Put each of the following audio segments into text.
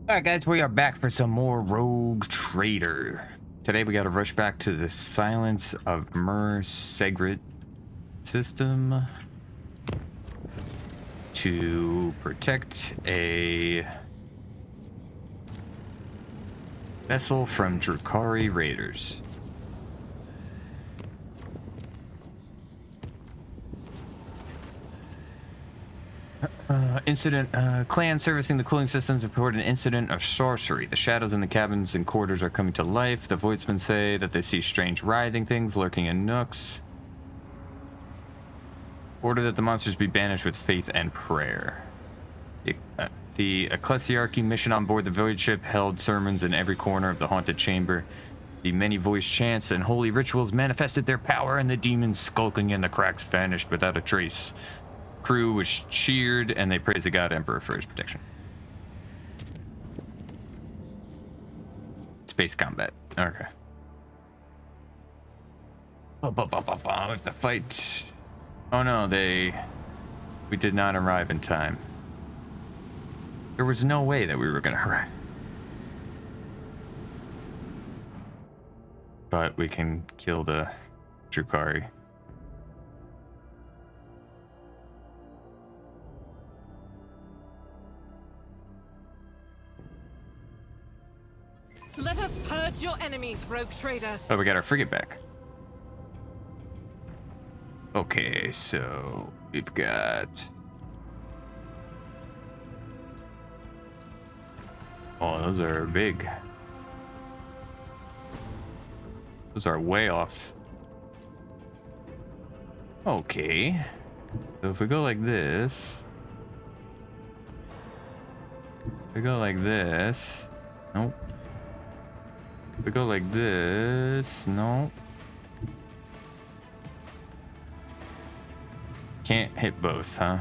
Alright guys, we are back for some more Rogue Trader. Today we gotta rush back to the Silence of Mer Segret system to protect a vessel from Drukhari raiders. Clan servicing the cooling systems report an incident of sorcery. The shadows in the cabins and quarters are coming to life. The voidsmen say that they see strange writhing things lurking in nooks. Order that the monsters be banished with faith and prayer. The Ecclesiarchy mission on board the void ship held sermons in every corner of the haunted chamber. The many-voiced chants and holy rituals manifested their power, and the demons skulking in the cracks vanished without a trace. Crew was cheered, and they praised the God Emperor for his protection. Space combat. Okay. We have to fight. Oh no, we did not arrive in time. There was no way that we were gonna arrive. But we can kill the Drukhari. Let us purge your enemies, Rogue Trader. Oh, we got our frigate back. Okay, so we've got... Oh, those are big. Those are way off. Okay. So if we go like this... If we go like this... Nope. If we go like this... No. Can't hit both, huh?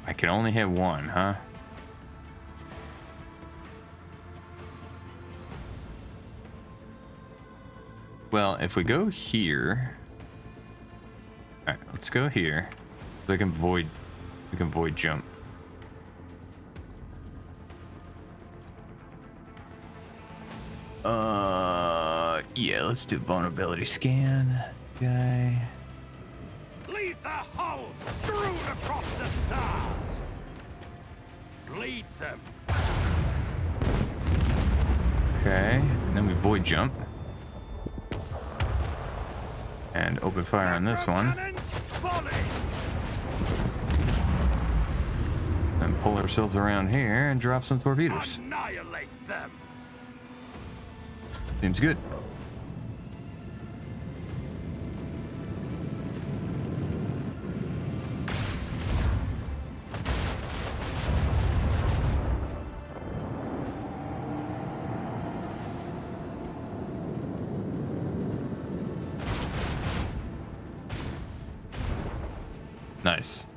I can only hit one, huh? Well, if we go here... Alright, let's go here. So we can void jump. Yeah, let's do vulnerability scan. Guy. Leave the hull strewn across the stars. Lead them. Okay, and then we void jump. And open fire on this one. And pull ourselves around here and drop some torpedoes. Annihilate them. Seems good. Nice.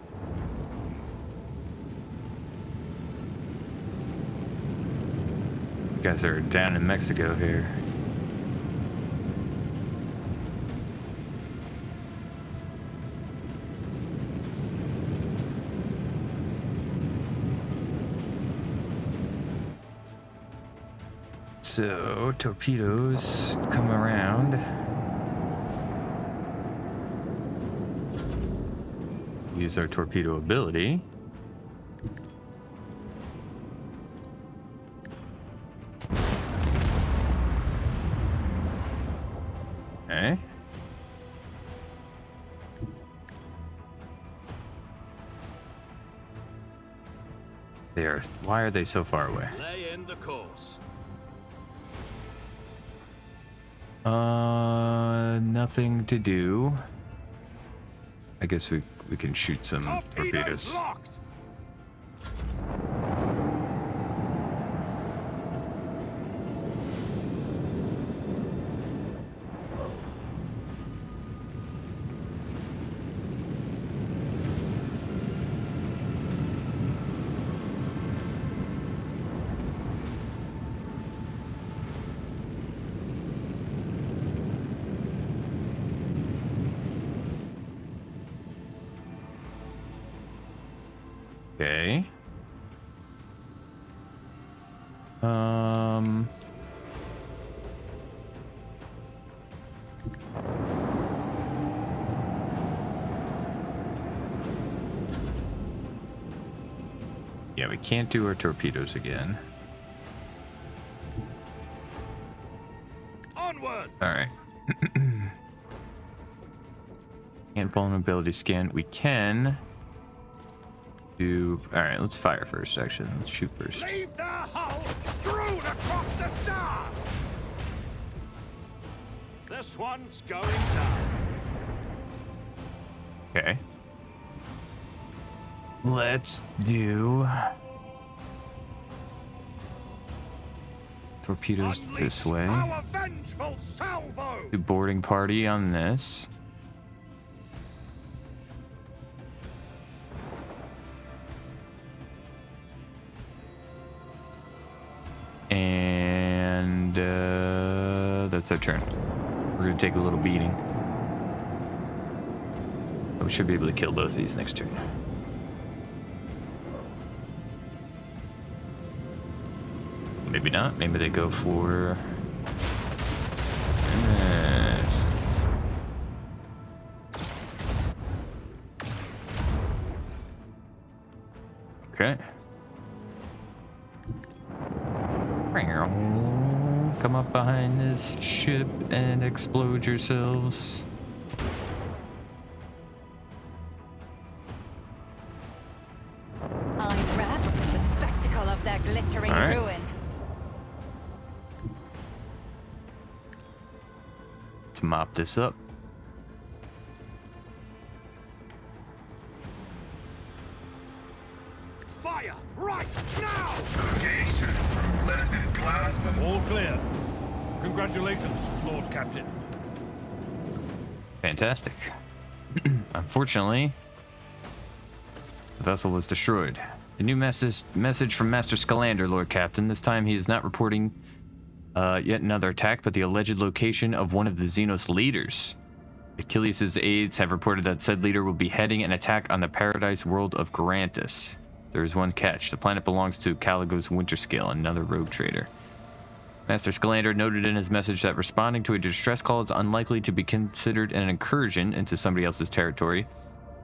You guys are down in Mexico here. So, torpedoes come around. Use our torpedo ability. Okay. Why are they so far away? Lay in the course. Nothing to do. I guess we can shoot some torpedoes. Locked. Okay. Um. Yeah, we can't do our torpedoes again. Onward! All right. Can't vulnerability scan. We can do. All right, let's fire first. Actually, let's shoot first. Leave their hull strewn across the stars! This one's going down. Okay. Let's do torpedoes this way. Our vengeful salvo! Do boarding party on this. And that's our turn. We're gonna take a little beating. We should be able to kill both of these next turn. Maybe not. Maybe they go for this. Okay. Come up behind this ship and explode yourselves. I revel in the spectacle of their glittering ruin. Let's mop this up. Fire right now! Negation from blessed plasma. All clear. Congratulations, Lord Captain. Fantastic. Unfortunately, the vessel was destroyed. A new message from Master Scalander, Lord Captain. This time he is not reporting yet another attack, but the alleged location of one of the Xenos leaders. Achilles' aides have reported that said leader will be heading an attack on the paradise world of Garantus. There is one catch. The planet belongs to Caligo's Winterscale, another rogue trader. Master Scalander noted in his message that responding to a distress call is unlikely to be considered an incursion into somebody else's territory.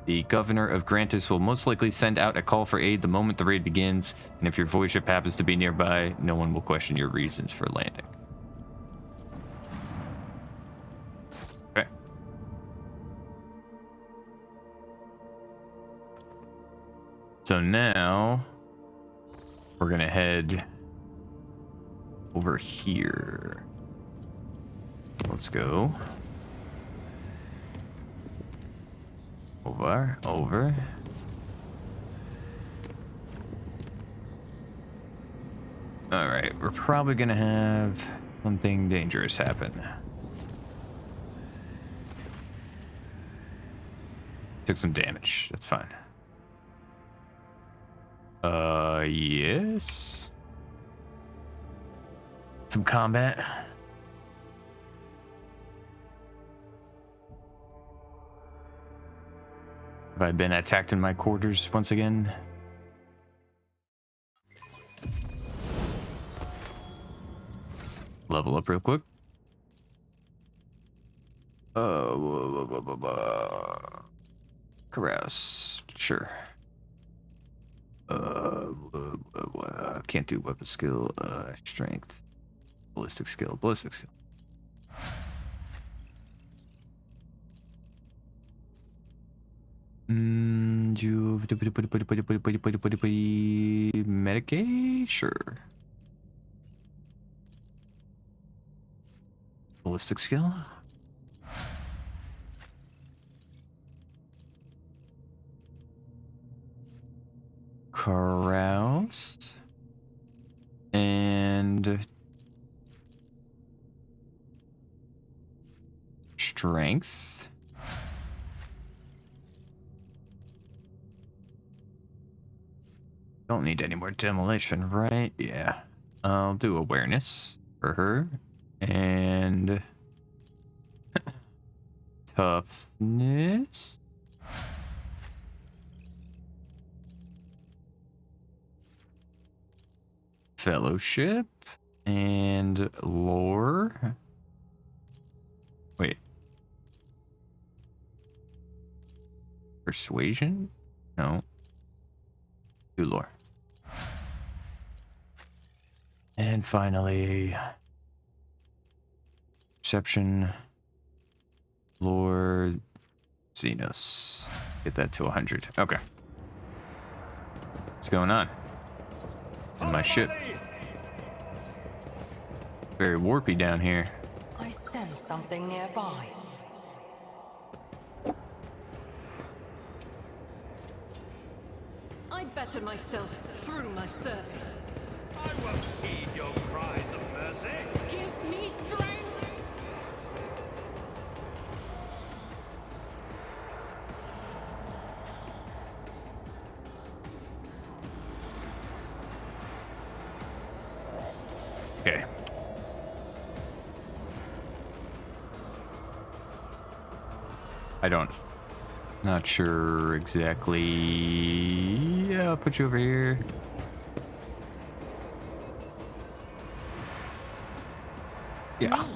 The governor of Grantus will most likely send out a call for aid the moment the raid begins, and if your void ship happens to be nearby, no one will question your reasons for landing. Okay. So now we're gonna head over here. Let's go. Over. All right, we're probably gonna have something dangerous happen. Took some damage, that's fine. Yes. Some combat. Have I been attacked in my quarters once again? Level up real quick. Carouse. Sure. Can't do weapon skill. Strength. Ballistic skill. Medicaid? Sure. Ballistic skill? Carouse. And strength. Don't need any more demolition, right? Yeah. I'll do awareness for her. And toughness. Fellowship and lore. Wait. Persuasion? No. Do lore. And finally, perception, lore, Xenos. Get that to 100. Okay. What's going on? In my ship. Very warpy down here. I sense something nearby. I better myself through my service. I won't heed your cries of mercy. Give me strength! Okay. Not sure exactly. Yeah, I'll put you over here. Yeah.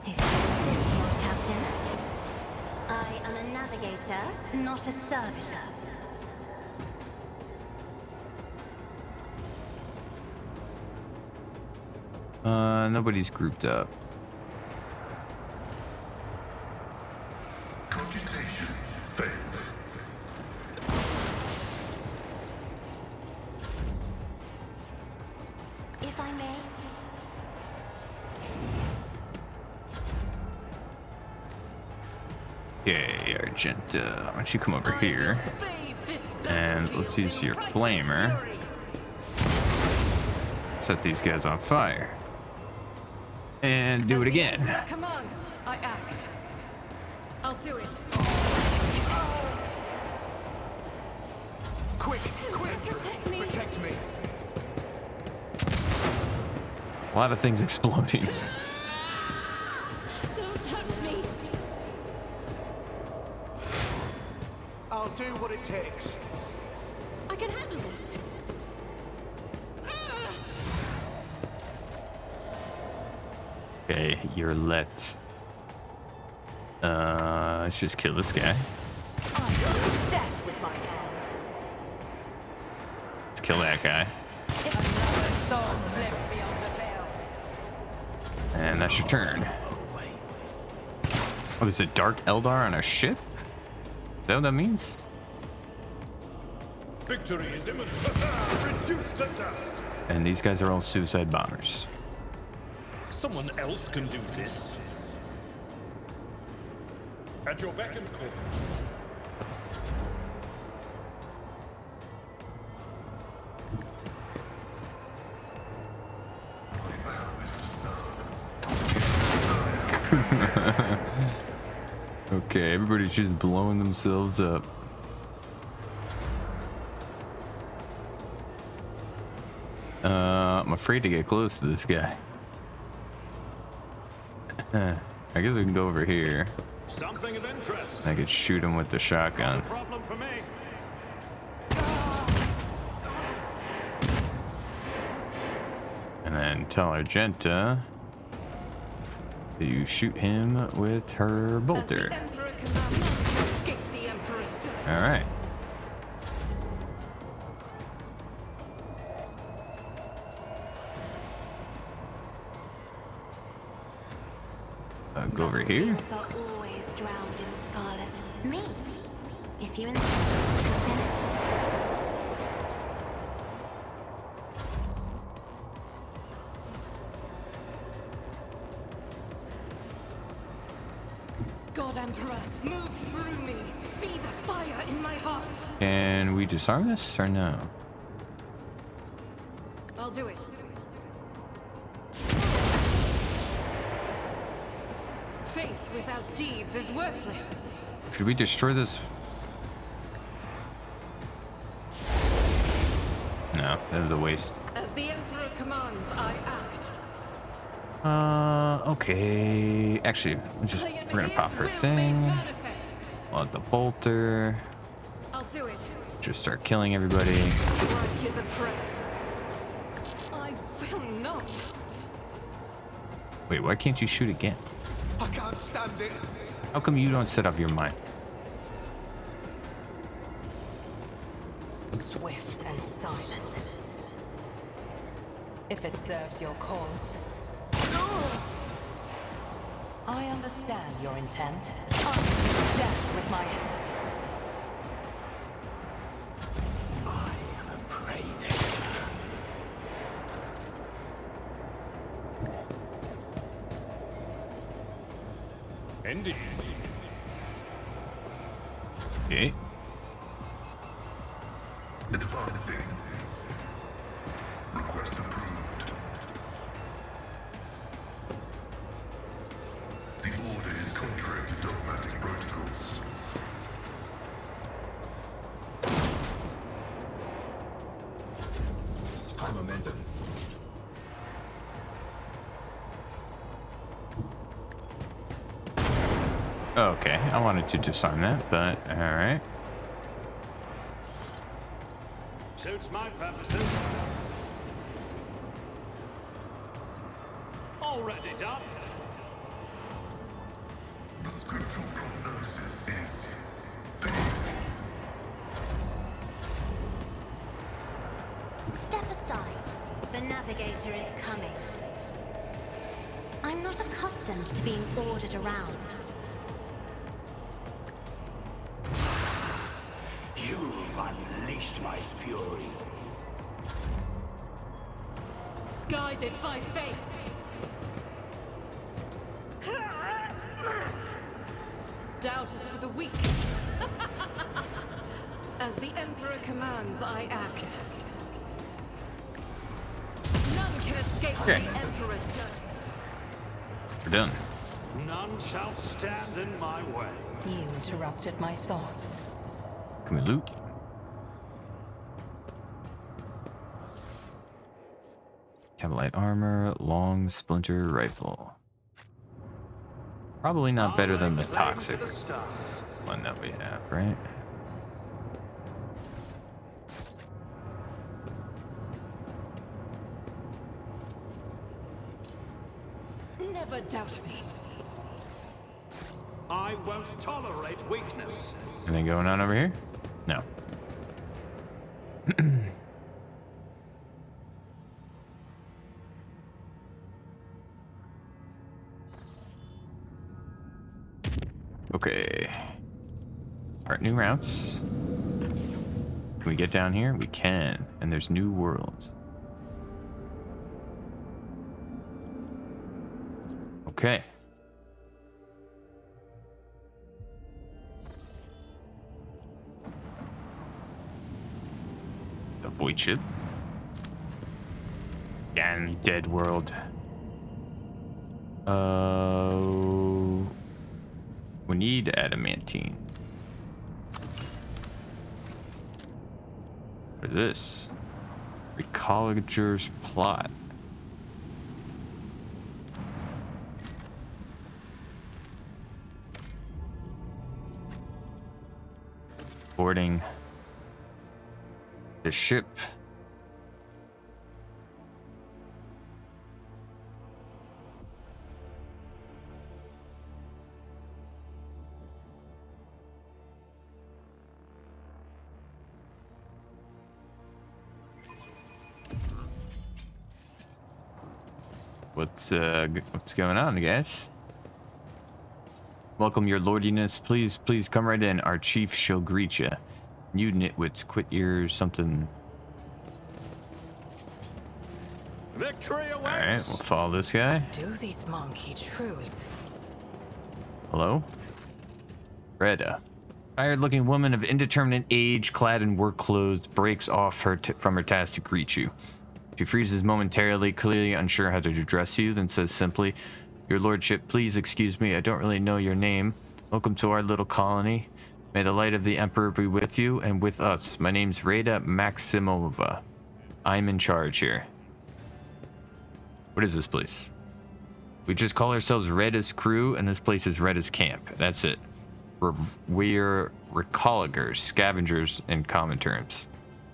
If you insist, Lord Captain. I am a navigator, not a servitor. Nobody's grouped up. Computation failed. If I may. Okay, Argenta, why don't you come over here? And let's use your flamer. Set these guys on fire. And do it again. Commands, I act. I'll do it. Quick, protect me. A lot of things exploding. Don't touch me. I'll do what it takes. I can handle this. Okay, you're let. Let's just kill this guy. Death with my hands. Let's kill that guy. Another soul slipped beyond the veil. And that's your turn. Oh, there's a Dark Eldar on a ship? Is that what that means? Victory is imminent. Reduced to dust. And these guys are all suicide bombers. Someone else can do this. At your beck and call. Okay, everybody's just blowing themselves up. I'm afraid to get close to this guy. I guess we can go over here. Something of interest. I could shoot him with the shotgun. No problem for me. And then tell Argenta to shoot him with her bolter. Emperor commands, you escape the Emperor's death. All right. Go over here. Fields are always drowned in scarlet. Me? If you insist, Lieutenant. God Emperor, move through me. Be the fire in my heart. Can we disarm this or no? I'll do it. Faith without deeds is worthless. Could we destroy this? No, that was a waste. As the Emperor commands, I act. Okay. Actually, we're gonna pop her thing. Load the bolter. I'll do it. Just start killing everybody. Strike is a prayer. will not. Wait, why can't you shoot again? I can't stand it. How come you don't set up your mind? Swift and silent. If it serves your cause. I understand your intent. I do death with my hands. I am a prey taker. Indeed. Okay. Advancing. Request approved. The order is contrary to dogmatic protocols. High momentum. Okay, I wanted to disarm that, but alright. Suits my purposes. Already done. The scriptural prognosis is faithful. Step aside. The navigator is coming. I'm not accustomed to being ordered around. You've unleashed my fury. Guided by faith. Doubt is for the weak. As the Emperor commands, I act. None can escape Okay. the Emperor's judgment. We're done. None shall stand in my way. You interrupted my thoughts. Can we loot? Cavalite armor, long splinter rifle. Probably not better than the I claim toxic to the stars. one that we have, right? Never doubt me. I won't tolerate weakness. Anything going on over here? No. Okay. Alright, new routes. Can we get down here? We can. And there's new worlds. Okay. The void ship. Again, dead world. We need adamantine. For this. Recolager's plot. Boarding the ship. What's going on, guys? Welcome, your lordiness. Please come right in. Our chief shall greet ya. You nitwits, quit your something. Victory awaits. All right, we'll follow this guy. Do these monkey truly? Hello, Reda. Tired-looking woman of indeterminate age, clad in work clothes, breaks off from her task to greet you. She freezes momentarily, clearly unsure how to address you, then says simply, "Your lordship, please excuse me, I don't really know your name. Welcome to our little colony. May the light of the Emperor be with you and with us. My name's Reda Maximova. I'm in charge here." What is this place? We just call ourselves Reda's crew, and this place is Reda's camp. That's it. We're recollegers, scavengers in common terms.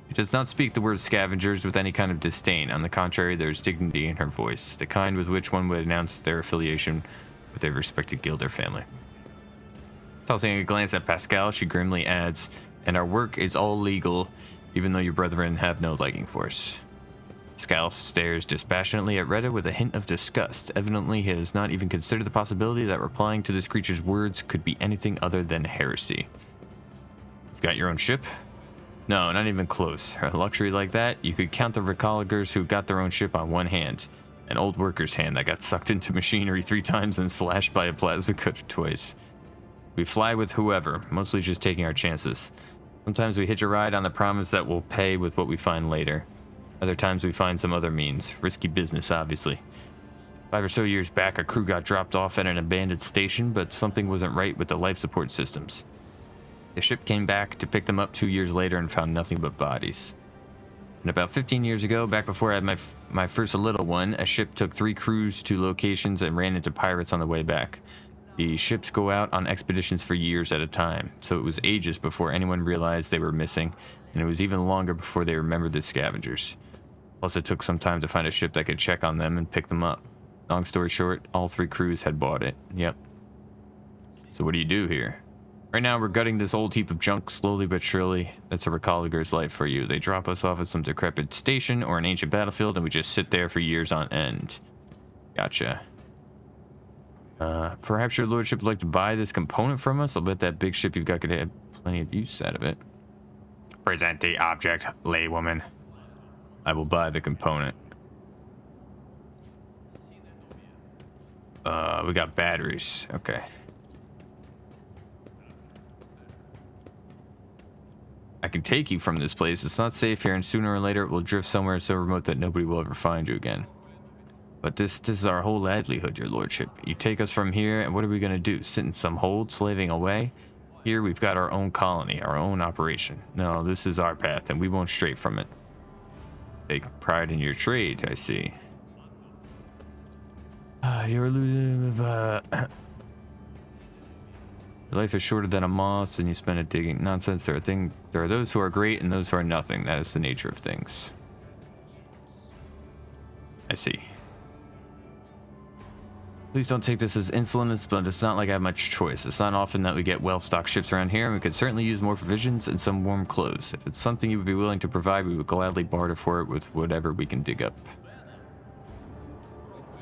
She does not speak the word scavengers with any kind of disdain. On the contrary, there is dignity in her voice, the kind with which one would announce their affiliation with their respected guild or family. Tossing a glance at Pascal, she grimly adds, "And our work is all legal, even though your brethren have no liking for us." Pascal stares dispassionately at Retta with a hint of disgust. Evidently, he has not even considered the possibility that replying to this creature's words could be anything other than heresy. "You got your own ship?" "No, not even close. A luxury like that, you could count the Recolligers who got their own ship on one hand. An old worker's hand that got sucked into machinery 3 times and slashed by a plasma cutter twice. We fly with whoever, mostly just taking our chances. Sometimes we hitch a ride on the promise that we'll pay with what we find later. Other times we find some other means. Risky business, obviously. 5 or so years back, a crew got dropped off at an abandoned station, but something wasn't right with the life support systems. The ship came back to pick them up 2 years later and found nothing but bodies. And about 15 years ago, back before I had my first little one, a ship took 3 crews to locations and ran into pirates on the way back. The ships go out on expeditions for years at a time, so it was ages before anyone realized they were missing, and it was even longer before they remembered the scavengers. Plus, it took some time to find a ship that could check on them and pick them up. Long story short, all 3 crews had bought it. Yep. So what do you do here? Right now, we're gutting this old heap of junk slowly but surely. That's a Recolliger's life for you. They drop us off at some decrepit station or an ancient battlefield, and we just sit there for years on end. Gotcha. Perhaps your lordship would like to buy this component from us? I'll bet that big ship you've got could have plenty of use out of it. Present the object, laywoman. I will buy the component. We got batteries. Okay. I can take you from this place. It's not safe here, and sooner or later it will drift somewhere so remote that nobody will ever find you again. But this is our whole livelihood, your lordship. You take us from here, and what are we going to do? Sit in some hold, slaving away? Here we've got our own colony, our own operation. No, this is our path, and we won't stray from it. Take pride in your trade, I see. You're losing... Your life is shorter than a moth's, and you spend it digging. Nonsense. There are those who are great and those who are nothing. That is the nature of things. I see. Please don't take this as insolence, but it's not like I have much choice. It's not often that we get well-stocked ships around here, and we could certainly use more provisions and some warm clothes. If it's something you would be willing to provide, we would gladly barter for it with whatever we can dig up.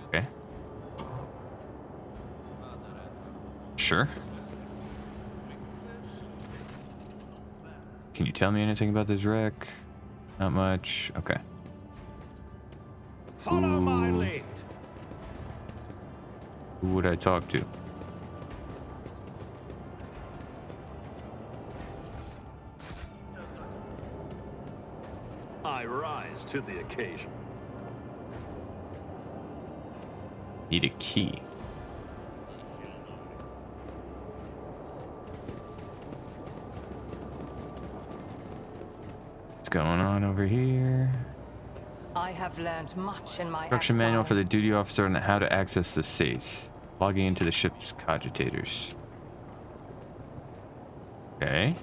Okay. Sure. Can you tell me anything about this wreck? Not much. Okay. Follow my lead. Who would I talk to? I rise to the occasion. Need a key. What's going on over here? I have learned much in my Instruction manual exile. for the duty officer on how to access the safes. Logging into the ship's cogitators. Okay.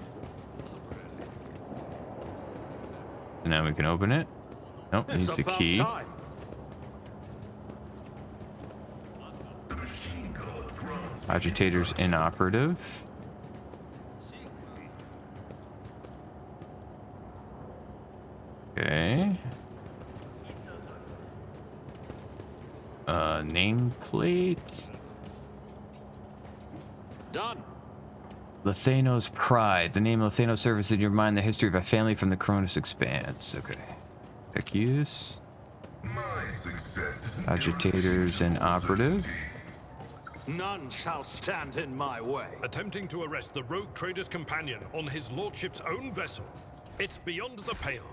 So now we can open it. Nope, it needs a about key. time. Agitators inoperative. Okay. Nameplate. Done. Lethanos Pride. The name Lethanos serves in your mind the history of a family from the Cronus Expanse. Okay. Tech use. My success is Agitators inoperative. None shall stand in my way. Attempting to arrest the rogue trader's companion on his lordship's own vessel. It's beyond the pale.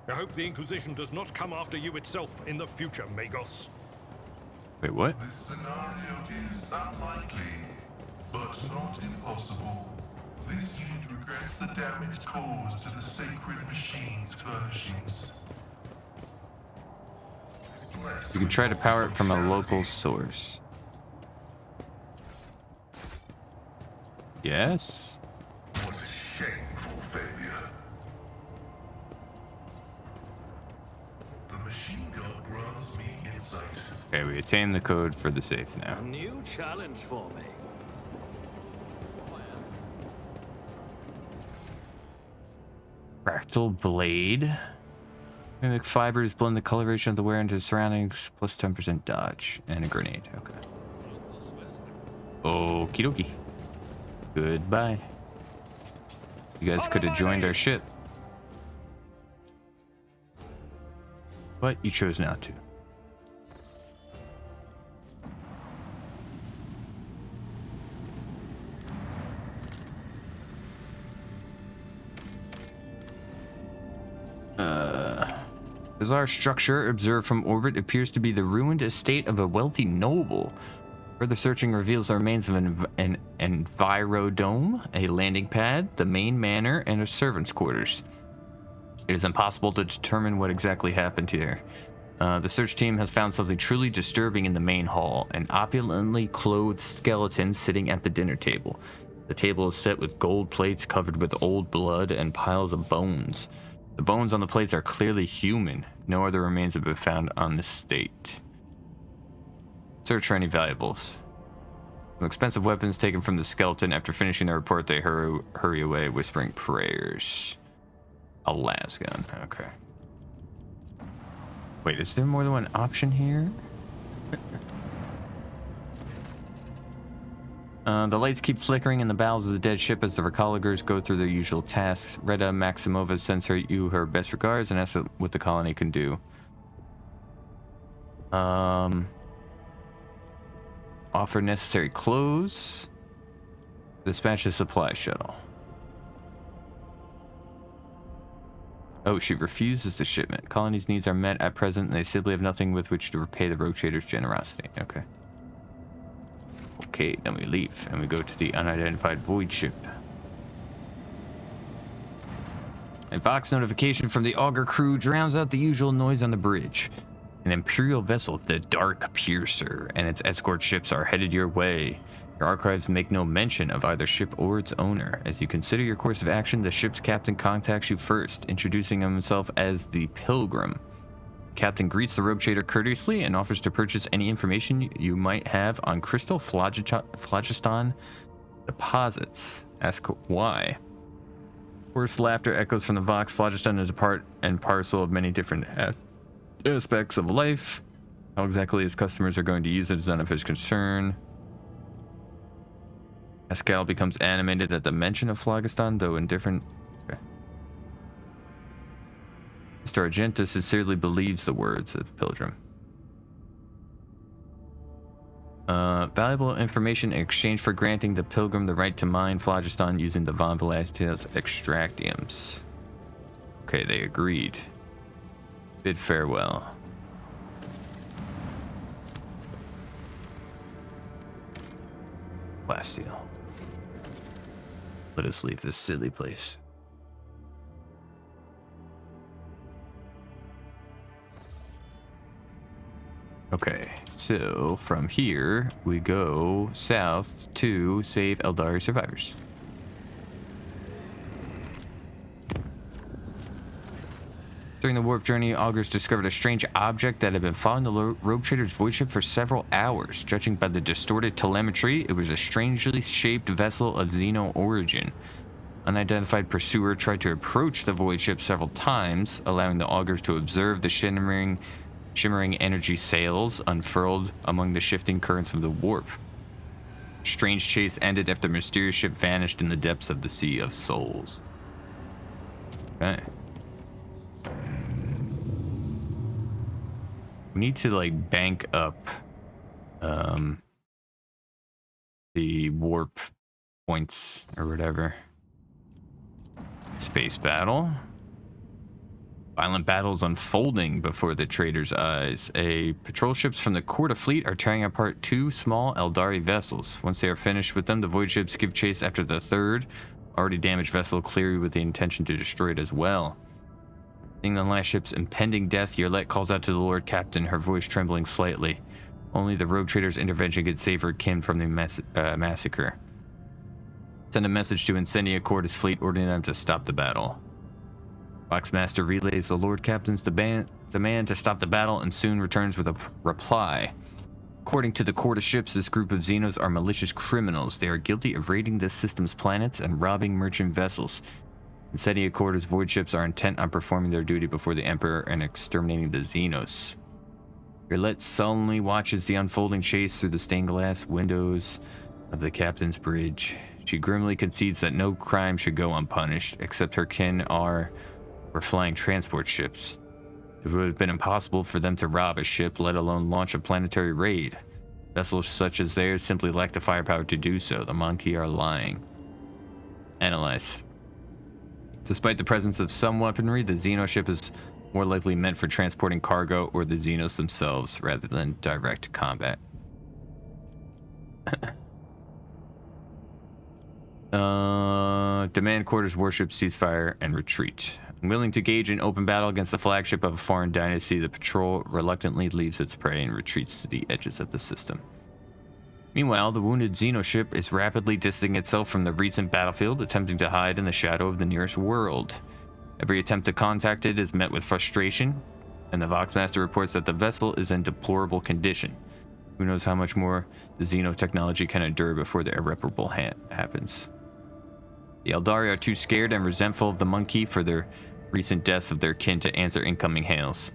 I hope the Inquisition does not come after you itself in the future, Magos. Wait, what? This scenario is unlikely, but not impossible. This unit regrets the damage caused to the sacred machine's furnishings. You can try to power it from a local source. Yes. What a shameful failure. sight. Okay, we attained the code for the safe now. A new challenge for me. Fractal blade. Mimic fibers blend the coloration of the wearer into the surroundings, plus 10% dodge, and a grenade. Okay. Okie dokie. Goodbye. You guys could have joined our ship. But you chose not to. Bizarre structure observed from orbit appears to be the ruined estate of a wealthy noble. Further searching reveals the remains of an envirodome, a landing pad, the main manor, and a servant's quarters. It is impossible to determine what exactly happened here. The search team has found something truly disturbing in the main hall, an opulently clothed skeleton sitting at the dinner table. The table is set with gold plates covered with old blood and piles of bones. The bones on the plates are clearly human. No other remains have been found on the estate. Search for any valuables. Some expensive weapons taken from the skeleton. After finishing their report, they hurry away, whispering prayers. A las gun. Okay. Wait, is there more than one option here? The lights keep flickering in the bowels of the dead ship as the recallers go through their usual tasks. Reda Maximova sends you her best regards and asks what the colony can do. Offer necessary clothes. Dispatch a supply shuttle. Oh, she refuses the shipment. Colony's needs are met at present, and they simply have nothing with which to repay the rogue trader's generosity. Okay. Okay, then we leave, and we go to the unidentified void ship. A Vox notification from the Augur crew drowns out the usual noise on the bridge. An Imperial vessel, the Dark Piercer, and its escort ships are headed your way. Your archives make no mention of either ship or its owner. As you consider your course of action, the ship's captain contacts you first, introducing himself as the Pilgrim. Captain greets the rogue trader courteously and offers to purchase any information you might have on crystal phlogiston deposits. Ask why. Forced laughter echoes from the Vox. Phlogiston is a part and parcel of many different aspects of life. How exactly his customers are going to use it is none of his concern. Pascal becomes animated at the mention of phlogiston, though indifferent. Okay. Mr. Argenta sincerely believes the words of the Pilgrim. Valuable information in exchange for granting the Pilgrim the right to mine phlogiston using the Von Velazquez extractiums. Okay, they agreed. Bid farewell. Plasteel. Let us leave this silly place. Okay, so from here we go south to save Eldari survivors. During the warp journey, Augurs discovered a strange object that had been following the rogue trader's void ship for several hours. Judging by the distorted telemetry, it was a strangely shaped vessel of Xeno origin. Unidentified pursuer tried to approach the void ship several times, allowing the Augurs to observe the shimmering energy sails unfurled among the shifting currents of the warp. Strange chase ended after the mysterious ship vanished in the depths of the Sea of Souls. Okay. We need to like bank up the warp points or whatever. Space battle. Violent battles unfolding before the trader's eyes. Patrol ships from the Court of Fleet are tearing apart two small Eldari vessels. Once they are finished with them, the void ships give chase after the third, already damaged vessel, clearly with the intention to destroy it as well. Seeing the last ship's impending death, Yolette calls out to the Lord Captain, her voice trembling slightly. Only the rogue trader's intervention could save her kin from the massacre. Send a message to Incendia Cordis fleet, ordering them to stop the battle. Boxmaster relays the Lord Captain's demand to stop the battle and soon returns with a reply. According to the Court of Ships, this group of Xenos are malicious criminals. They are guilty of raiding this system's planets and robbing merchant vessels. Insetia Quarter's void ships are intent on performing their duty before the Emperor and exterminating the Xenos. Rilette sullenly watches the unfolding chase through the stained glass windows of the captain's bridge. She grimly concedes that no crime should go unpunished, except her kin were flying transport ships. It would have been impossible for them to rob a ship, let alone launch a planetary raid. Vessels such as theirs simply lack the firepower to do so. The Monkey are lying. Analyze. Despite the presence of some weaponry, the Xeno ship is more likely meant for transporting cargo or the Xenos themselves rather than direct combat. Demand Quarter's warship ceasefire and retreat. Unwilling to gauge an open battle against the flagship of a foreign dynasty, the patrol reluctantly leaves its prey and retreats to the edges of the system. Meanwhile, the wounded Xeno ship is rapidly distancing itself from the recent battlefield, attempting to hide in the shadow of the nearest world. Every attempt to contact it is met with frustration, and the Voxmaster reports that the vessel is in deplorable condition. Who knows how much more the Xeno technology can endure before the irreparable happens. The Eldari are too scared and resentful of the Monkey for their recent deaths of their kin to answer incoming hails.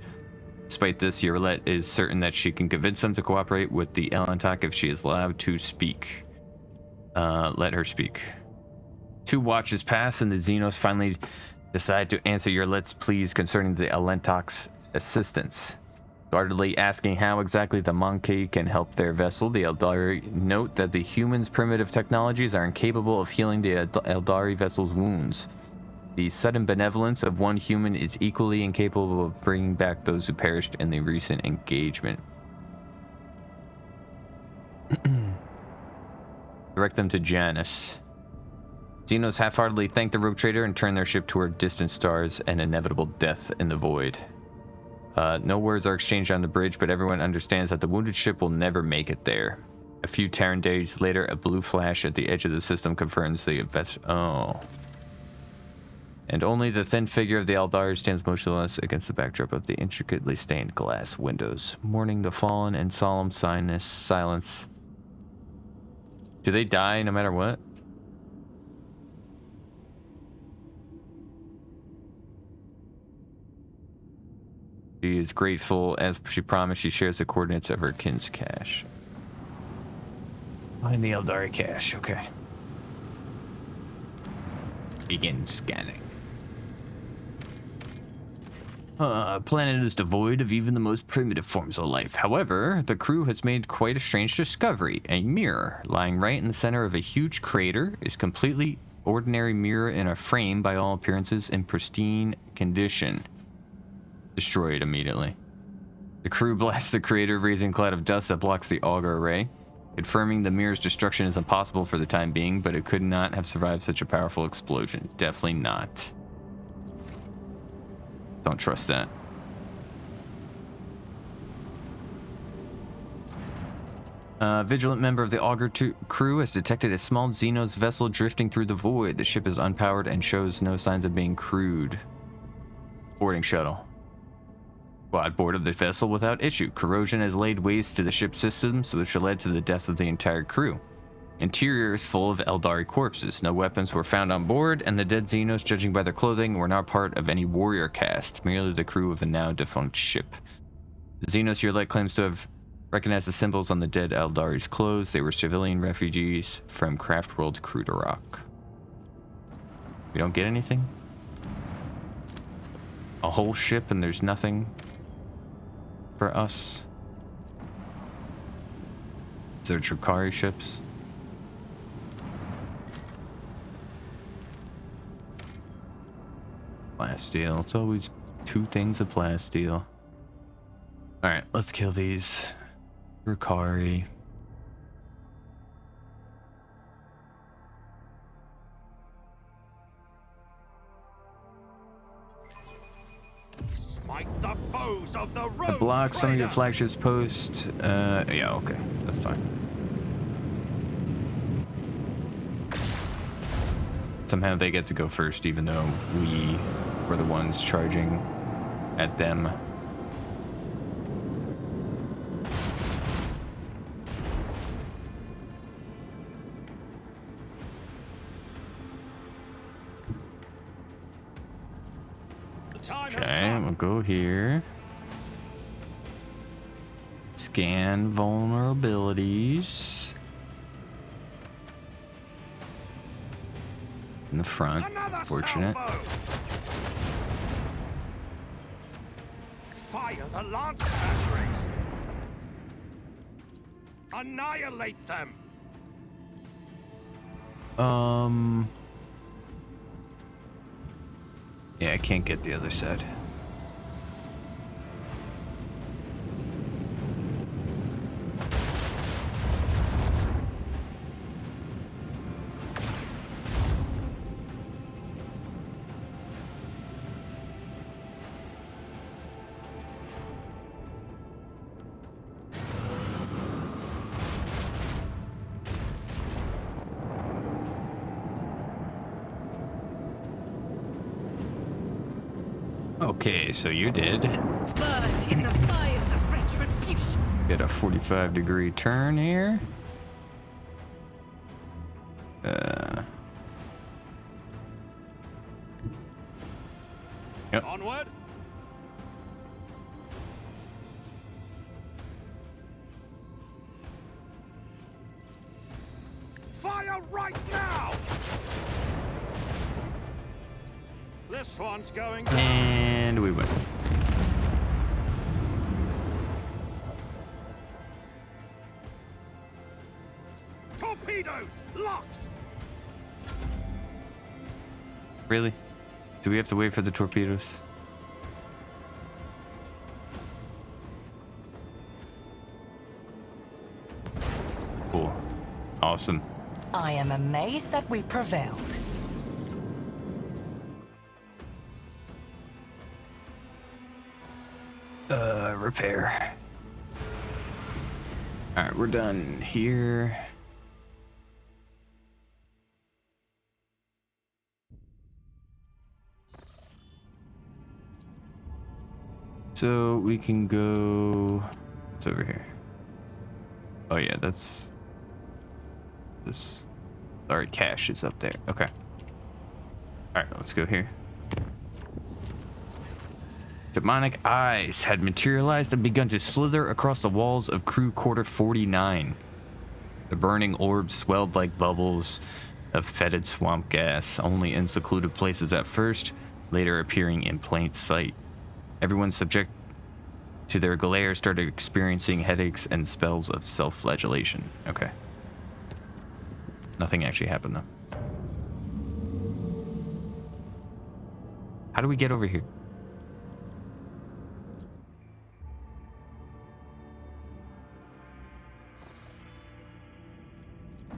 Despite this, Rilette is certain that she can convince them to cooperate with the Elantok if she is allowed to speak. Let her speak. 2 watches pass and the Xenos finally decide to answer Rilette's pleas concerning the Elantok's assistance. Guardedly asking how exactly the Monkey can help their vessel, the Eldari note that the humans' primitive technologies are incapable of healing the Eldari vessel's wounds. The sudden benevolence of one human is equally incapable of bringing back those who perished in the recent engagement. Direct them to Janus. Xenos half-heartedly thank the rogue trader and turn their ship toward distant stars and inevitable death in the void. No words are exchanged on the bridge, but everyone understands that the wounded ship will never make it there. A few Terran days later, a blue flash at the edge of the system confirms the vessel. Oh. And only the thin figure of the Eldari stands motionless against the backdrop of the intricately stained glass windows, mourning the fallen in solemn silence. Do they die no matter what? She is grateful. As she promised, she shares the coordinates of her kin's cache. Find the Eldari cache, okay. Begin scanning. Planet is devoid of even the most primitive forms of life. However, the crew has made quite a strange discovery. A mirror lying right in the center of a huge crater is completely ordinary mirror in a frame, by all appearances in pristine condition. Destroy it immediately. The crew blasts the crater, raising a cloud of dust that blocks the auger array. Confirming the mirror's destruction is impossible for the time being, but it could not have survived such a powerful explosion. Definitely not. Don't trust that. A vigilant member of the Augur crew has detected a small Xenos vessel drifting through the void. The ship is unpowered and shows no signs of being crewed. Boarding shuttle. Squad board of the vessel without issue. Corrosion has laid waste to the ship's systems, which led to the death of the entire crew. Interior is full of Eldari corpses. No weapons were found on board, and the dead Xenos, judging by their clothing, were not part of any warrior caste, merely the crew of a now defunct ship. The Xenos Rilette claims to have recognized the symbols on the dead Eldari's clothes. They were civilian refugees from Craftworld's Cruderok. We don't get anything? A whole ship and there's nothing for us? Is there Drukhari ships? Plasteel. It's always 2 things of plasteel. Alright, let's kill these. Drukhari. Smite the foes of the road. Block some of your flagship's post. Yeah, okay. That's fine. Somehow they get to go first, even though we We're the ones charging at them. Okay, we'll go here. Scan vulnerabilities. In the front. Fortunate. Fire the lance batteries. Annihilate them. Yeah, I can't get the other side. Okay, so you did. Burn in the fires of retribution. Get a 45-degree turn here. Yep. Onward. Fire right now. This one's going down. And we win. Torpedoes locked. Really? Do we have to wait for the torpedoes? Cool. Awesome. I am amazed that we prevailed. Repair. All right, we're done here. So we can go. It's over here. Oh yeah, that's this. Sorry, cache is up there. Okay. All right, let's go here. Demonic eyes had materialized and begun to slither across the walls of crew quarter 49. The burning orbs swelled like bubbles of fetid swamp gas, only in secluded places at first, later appearing in plain sight. Everyone subject to their glare started experiencing headaches and spells of self-flagellation. Okay. Nothing actually happened though. How do we get over here?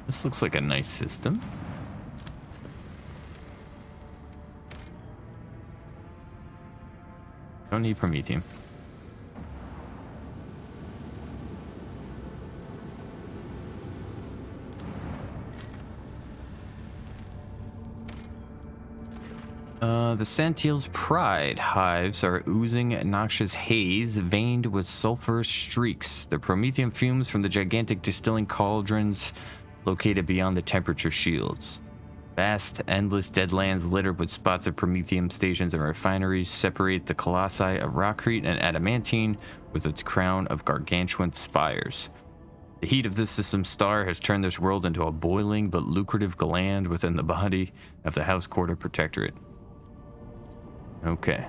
This looks like a nice system. Don't need Promethium. The Santiel's Pride hives are oozing noxious haze veined with sulfurous streaks. The Promethium fumes from the gigantic distilling cauldrons located beyond the temperature shields. Vast, endless deadlands littered with spots of Promethium stations and refineries separate the colossi of Rockcrete and Adamantine with its crown of gargantuan spires. The heat of this system's star has turned this world into a boiling but lucrative gland within the body of the House Quarter Protectorate. Okay.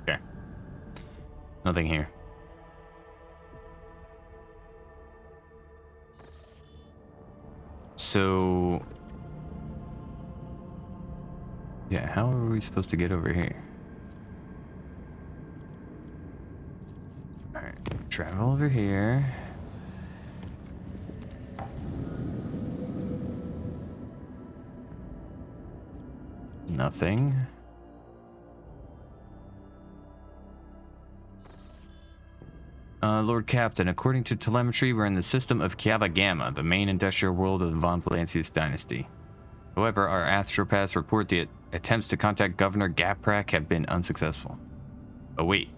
Okay. Nothing here. So... yeah, how are we supposed to get over here? Alright, travel over here. Nothing. Lord Captain, according to telemetry, we're in the system of Kiava Gamma, the main industrial world of the Von Valancius dynasty. However, our astropaths report the attempts to contact Governor Gaprak have been unsuccessful. Oh wait.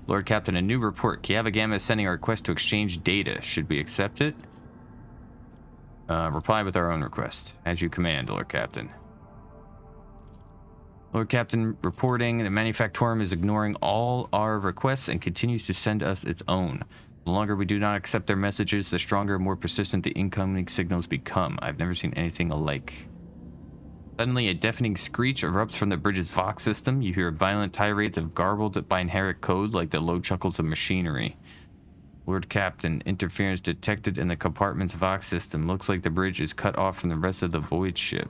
Lord Captain, a new report. Kiava Gamma is sending a request to exchange data. Should we accept it? Reply with our own request. As you command, Lord Captain. Lord Captain reporting that Manufactorum is ignoring all our requests and continues to send us its own. The longer we do not accept their messages, the stronger and more persistent the incoming signals become. I've never seen anything alike. Suddenly, a deafening screech erupts from the bridge's Vox system. You hear violent tirades of garbled binaric code like the low chuckles of machinery. Lord Captain, interference detected in the compartment's Vox system. Looks like the bridge is cut off from the rest of the void ship.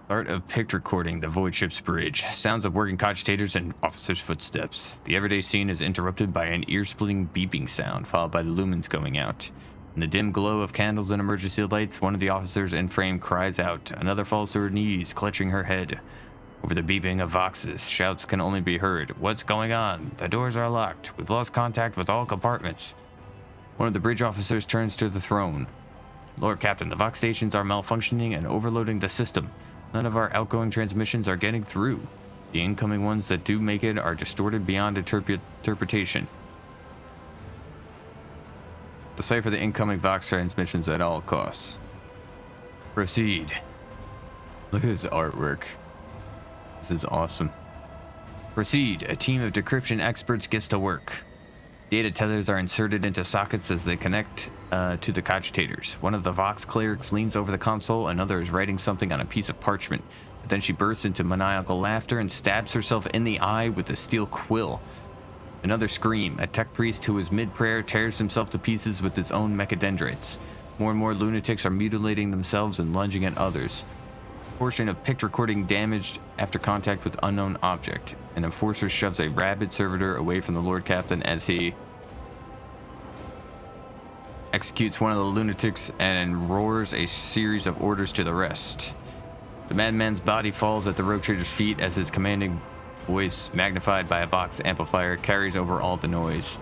Start of picture recording the void ship's bridge. Sounds of working cogitators and officers' footsteps. The everyday scene is interrupted by an ear-splitting beeping sound, followed by the lumens going out. In the dim glow of candles and emergency lights, one of the officers in frame cries out. Another falls to her knees, clutching her head. Over the beeping of Voxes, shouts can only be heard. What's going on? The doors are locked. We've lost contact with all compartments. One of the bridge officers turns to the throne. Lord Captain, the Vox stations are malfunctioning and overloading the system. None of our outgoing transmissions are getting through. The incoming ones that do make it are distorted beyond interpretation. Decipher the incoming Vox transmissions at all costs. Proceed. Look at this artwork. This is awesome. Proceed. A team of decryption experts gets to work. Data tethers are inserted into sockets as they connect to the cogitators. One of the Vox clerics leans over the console, another is writing something on a piece of parchment. But then she bursts into maniacal laughter and stabs herself in the eye with a steel quill. Another scream. A tech priest who is mid-prayer tears himself to pieces with his own mechadendrites. More and more lunatics are mutilating themselves and lunging at others. Portion of picture recording damaged after contact with unknown object. An enforcer shoves a rabid servitor away from the Lord Captain as he executes one of the lunatics and roars a series of orders to the rest. The madman's body falls at the rogue trader's feet as his commanding voice, magnified by a Vox amplifier, carries over all the noise.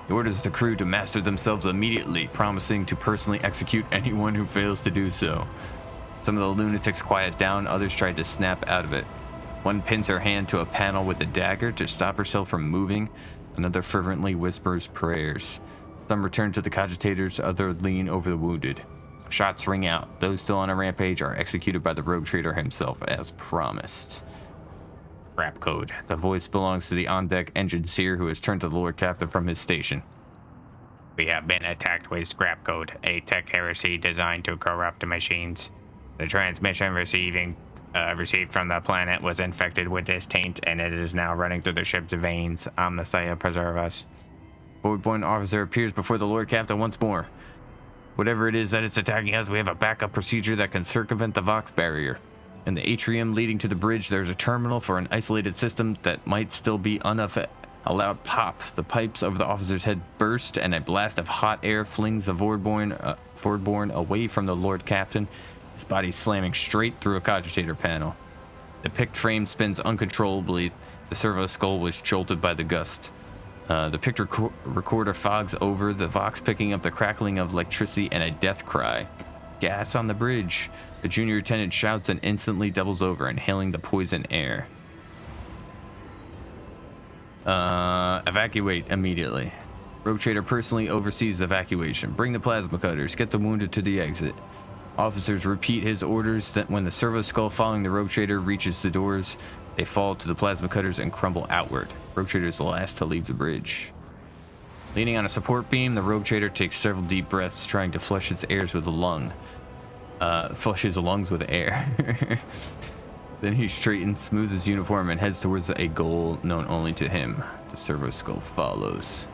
He orders the crew to master themselves immediately, promising to personally execute anyone who fails to do so. Some of the lunatics quiet down, others try to snap out of it. One pins her hand to a panel with a dagger to stop herself from moving. Another fervently whispers prayers. Some return to the cogitators, others lean over the wounded. Shots ring out. Those still on a rampage are executed by the rogue trader himself as promised. Crap code. The voice belongs to the on-deck engine seer who has turned to the Lord Captain from his station. We have been attacked with scrap code, a tech heresy designed to corrupt the machines. The transmission received from the planet was infected with this taint, and it is now running through the ship's veins. Omnissiah preserve us. Voidborn officer appears before the Lord Captain once more. Whatever it is that it's attacking us, we have a backup procedure that can circumvent the Vox barrier. In the atrium leading to the bridge, there's a terminal for an isolated system that might still be unaffected. A loud pop. The pipes over the officer's head burst, and a blast of hot air flings the Voidborn away from the Lord Captain, his body slamming straight through a cogitator panel. The picked frame spins uncontrollably. The servo skull was jolted by the gust. The picture recorder fogs over, the Vox picking up the crackling of electricity and a death cry. Gas on the bridge. The junior lieutenant shouts and instantly doubles over, inhaling the poison air. Evacuate immediately. Rogue Trader personally oversees evacuation. Bring the plasma cutters. Get the wounded to the exit. Officers repeat his orders that when the servo skull following the Rogue Trader reaches the doors, they fall to the plasma cutters and crumble outward. Rogue Trader is the last to leave the bridge. Leaning on a support beam, the Rogue Trader takes several deep breaths, trying to flush his lungs with air. Then he straightens, smooths his uniform, and heads towards a goal known only to him. The servo skull follows.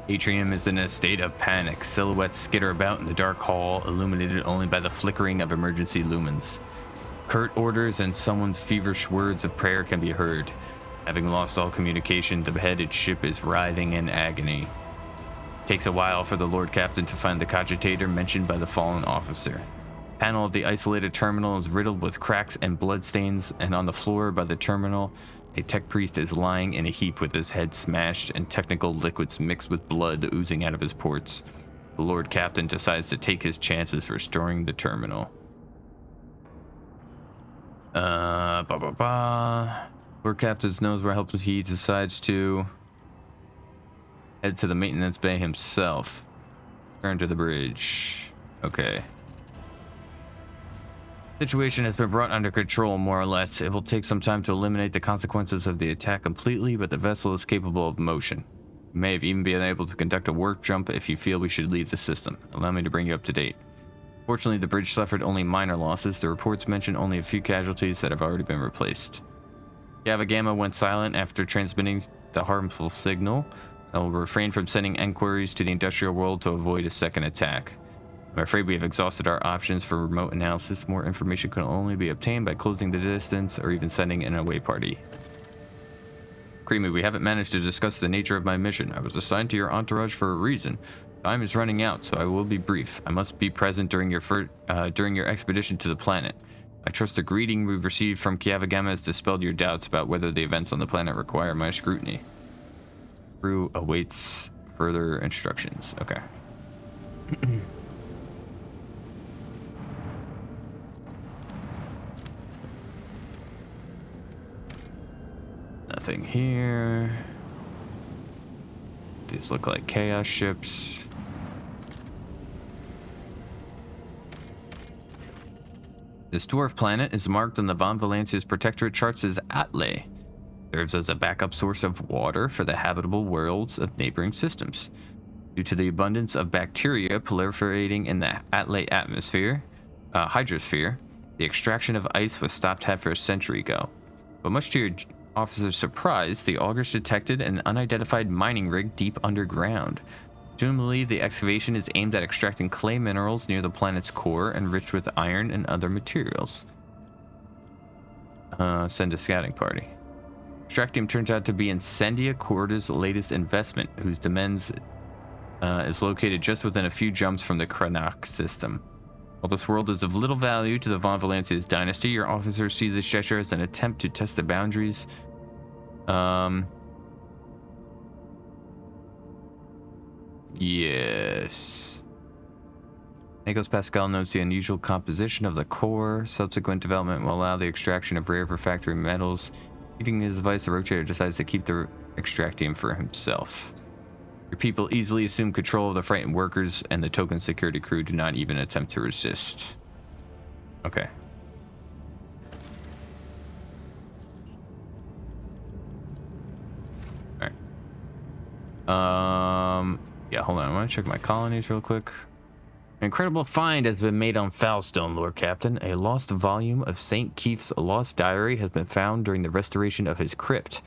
Atrium is in a state of panic. Silhouettes skitter about in the dark hall, illuminated only by the flickering of emergency lumens. Curt orders and someone's feverish words of prayer can be heard. Having lost all communication, the beheaded ship is writhing in agony. It takes a while for the Lord Captain to find the cogitator mentioned by the fallen officer. The panel of the isolated terminal is riddled with cracks and bloodstains, and on the floor by the terminal, A tech priest is lying in a heap with his head smashed and technical liquids mixed with blood oozing out of his ports. The Lord Captain decides to take his chances restoring the terminal. Lord Captain knows where help he decides to head to the maintenance bay himself. Turn to the bridge. Okay. Situation has been brought under control, more or less. It will take some time to eliminate the consequences of the attack completely, but the vessel is capable of motion. You may have even been able to conduct a warp jump if you feel we should leave the system. Allow me to bring you up to date. Fortunately, the bridge suffered only minor losses. The reports mention only a few casualties that have already been replaced. Java Gamma went silent after transmitting the harmful signal. I will refrain from sending inquiries to the industrial world to avoid a second attack. I'm afraid we have exhausted our options for remote analysis. More information can only be obtained by closing the distance or even sending an away party. Creamy, we haven't managed to discuss the nature of my mission. I was assigned to your entourage for a reason. Time is running out, so I will be brief. I must be present during your expedition to the planet. I trust the greeting we've received from Kiavagama has dispelled your doubts about whether the events on the planet require my scrutiny. Crew awaits further instructions. Okay. Nothing here. These look like chaos ships. This dwarf planet is marked on the Von Valancia's Protectorate charts as Atle. Serves as a backup source of water for the habitable worlds of neighboring systems. Due to the abundance of bacteria proliferating in the Atle atmosphere, hydrosphere, the extraction of ice was stopped half a century ago. But much to your officer's surprise, the augurs detected an unidentified mining rig deep underground. Presumably, the excavation is aimed at extracting clay minerals near the planet's core, enriched with iron and other materials. Send a scouting party. Extractium turns out to be Incendia Corda's latest investment, whose demens is located just within a few jumps from the Cranach system. While this world is of little value to the Von Valancia's dynasty, your officers see this gesture as an attempt to test the boundaries. Yes. Nikos Pascal notes the unusual composition of the core. Subsequent development will allow the extraction of rare refractory metals. Using his device, the rotator decides to keep the extractium for himself. Your people easily assume control of the frightened workers, and the token security crew do not even attempt to resist. Okay. Alright. Yeah, hold on. I want to check my colonies real quick. An incredible find has been made on Foulstone, Lord Captain. A lost volume of St. Keith's lost diary has been found during the restoration of his crypt.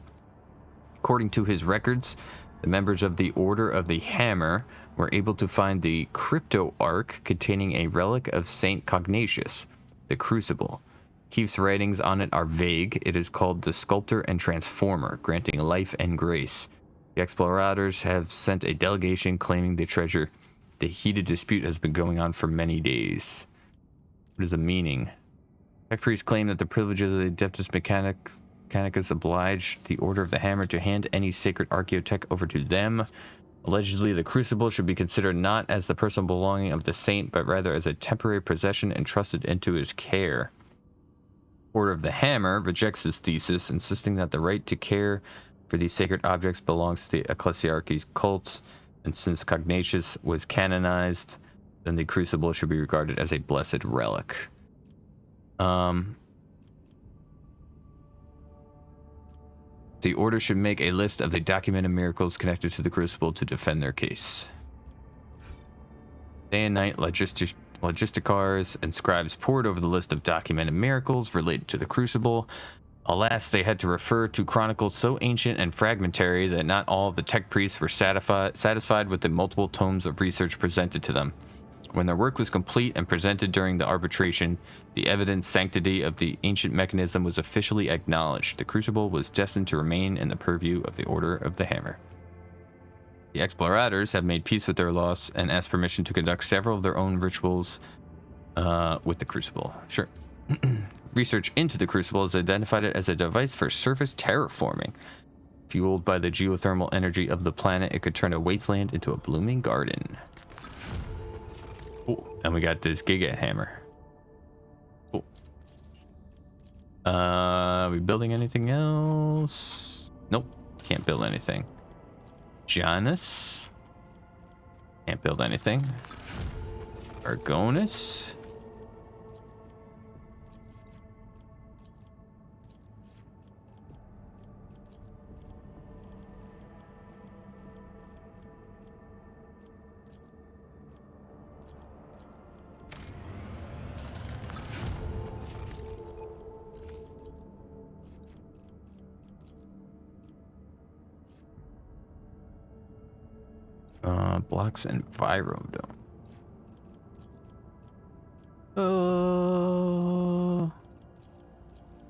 According to his records, the members of the Order of the Hammer were able to find the crypto ark containing a relic of St. Cognatius, the Crucible. Keith's writings on it are vague. It is called the Sculptor and Transformer, granting life and grace. The explorators have sent a delegation claiming the treasure. The heated dispute has been going on for many days. What is the meaning? Tech priests claim that the privileges of the Adeptus Mechanicus oblige the Order of the Hammer to hand any sacred archaeotech over to them. Allegedly, the Crucible should be considered not as the personal belonging of the saint, but rather as a temporary possession entrusted into his care. Order of the Hammer rejects this thesis, insisting that the right to care for these sacred objects belongs to the Ecclesiarchy's cults, and since Cognatius was canonized, then the Crucible should be regarded as a blessed relic. The Order should make a list of the documented miracles connected to the Crucible to defend their case. Day and night, logisticars and scribes pored over the list of documented miracles related to the Crucible. Alas, they had to refer to chronicles so ancient and fragmentary that not all of the tech priests were satisfied with the multiple tomes of research presented to them. When their work was complete and presented during the arbitration, the evident sanctity of the ancient mechanism was officially acknowledged. The Crucible was destined to remain in the purview of the Order of the Hammer. The explorators have made peace with their loss and asked permission to conduct several of their own rituals with the Crucible. Sure. research into the Crucible has identified it as a device for surface terraforming. Fueled by the geothermal energy of the planet, it could turn a wasteland into a blooming garden. Oh, and we got this Giga Hammer. Cool. Are we building anything else? Nope, can't build anything. Janus. Can't build anything. Argonis. Blocks Envirodome.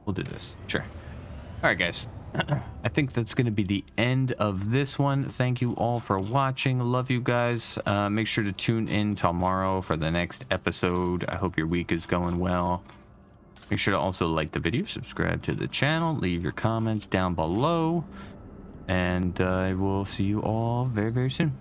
We'll do this. Sure. All right, guys. I think that's going to be the end of this one. Thank you all for watching. Love you guys. Make sure to tune in tomorrow for the next episode. I hope your week is going well. Make sure to also like the video, subscribe to the channel, leave your comments down below, and I will see you all very, very soon.